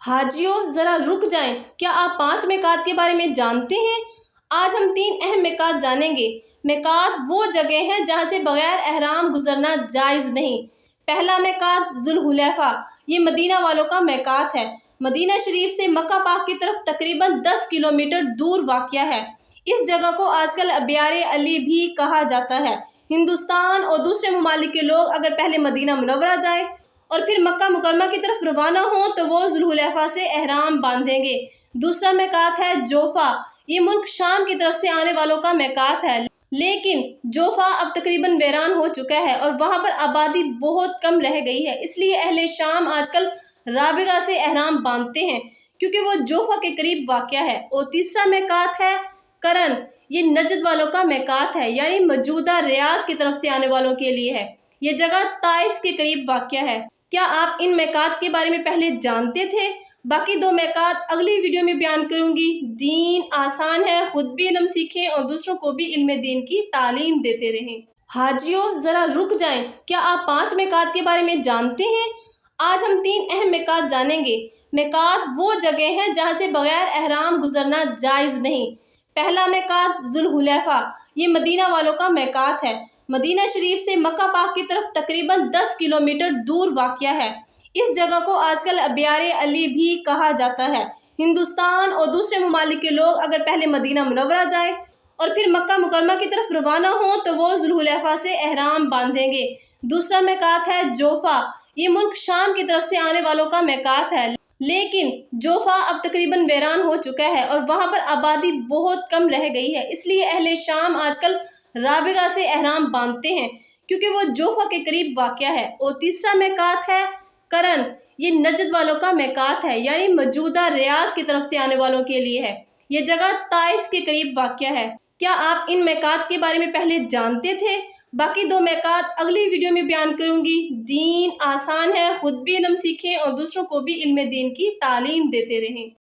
हाजियों ज़रा रुक जाएं, क्या आप 5 मिकात के बारे में जानते हैं? आज हम 3 अहम मिकात जानेंगे। मिकात वो जगह है जहाँ से बगैर एहराम गुजरना जायज़ नहीं। पहला मिकात ज़ुल्हुलैफ़ा, ये मदीना वालों का मिकात है। मदीना शरीफ से मक्का पाक की तरफ तकरीबन 10 किलोमीटर दूर वाक़या है। इस जगह को आजकल अबियारे अली भी कहा जाता है। हिंदुस्तान और दूसरे ममालिक के लोग अगर पहले मदीना मुनव्वरा जाए और फिर मक्का मुकरमा की तरफ रवाना हो तो वो ज़ुल्हुलैफ़ा से एहराम बांधेंगे। दूसरा मिकात है जोफ़ा, ये मुल्क शाम की तरफ से आने वालों का मिकात है, लेकिन जोफ़ा अब तकरीबन वीरान हो चुका है और वहाँ पर आबादी बहुत कम रह गई है। इसलिए अहले शाम आजकल राबिगा से एहराम बांधते हैं क्योंकि वो जोफ़ा के करीब वाक़या है। और तीसरा मिकात है करन, ये नजद वालों का मिकात है, यानी मौजूदा रियाज की तरफ से आने वालों के लिए है। ये जगह ताइफ के करीब वाक़या है। क्या आप इन मिकात के बारे में पहले जानते थे? बाकी 2 मिकात अगली वीडियो में बयान करूंगी। दीन आसान है, खुद भी इल्म सीखें और दूसरों को भी इल्म दीन की तालीम देते रहें। हाजियों ज़रा रुक जाएं, क्या आप 5 मिकात के बारे में जानते हैं? आज हम 3 अहम मिकात जानेंगे। मिकात वो जगह है जहाँ से बगैर एहराम गुजरना जायज़ नहीं। पहला मिकात ज़ुल्हुलैफ़ा, ये मदीना वालों का मिकात है। मदीना शरीफ से मक्का पाक की तरफ तकरीबन 10 किलोमीटर दूर वाक़या है। इस जगह को आजकल अबियारे अली भी कहा जाता है। हिंदुस्तान और दूसरे ममालिक के लोग अगर पहले मदीना मुनव्वरा जाए और फिर मक्का मुकरमा की तरफ रवाना हो तो वो ज़ुल्हुलैफ़ा से एहराम बांधेंगे। दूसरा मिकात है जोफ़ा, ये मुल्क शाम की तरफ से आने वालों का मिकात है, लेकिन जोफ़ा अब तकरीबन वीरान हो चुका है और वहाँ पर आबादी बहुत कम रह गई है। इसलिए अहले शाम आजकल राबिगा से एहराम बांधते हैं क्योंकि वो जोफ़ा के करीब वाक़या है। और तीसरा मिकात है करन, ये नजद वालों का मिकात है, यानी मौजूदा रियाज की तरफ से आने वालों के लिए है। ये जगह ताइफ के करीब वाक़या है। क्या आप इन मिकात के बारे में पहले जानते थे? बाकी 2 मिकात अगली वीडियो में बयान करूंगी। दीन आसान है, खुद भी इल्म सीखें और दूसरों को भी इल्म दीन की तालीम देते रहें।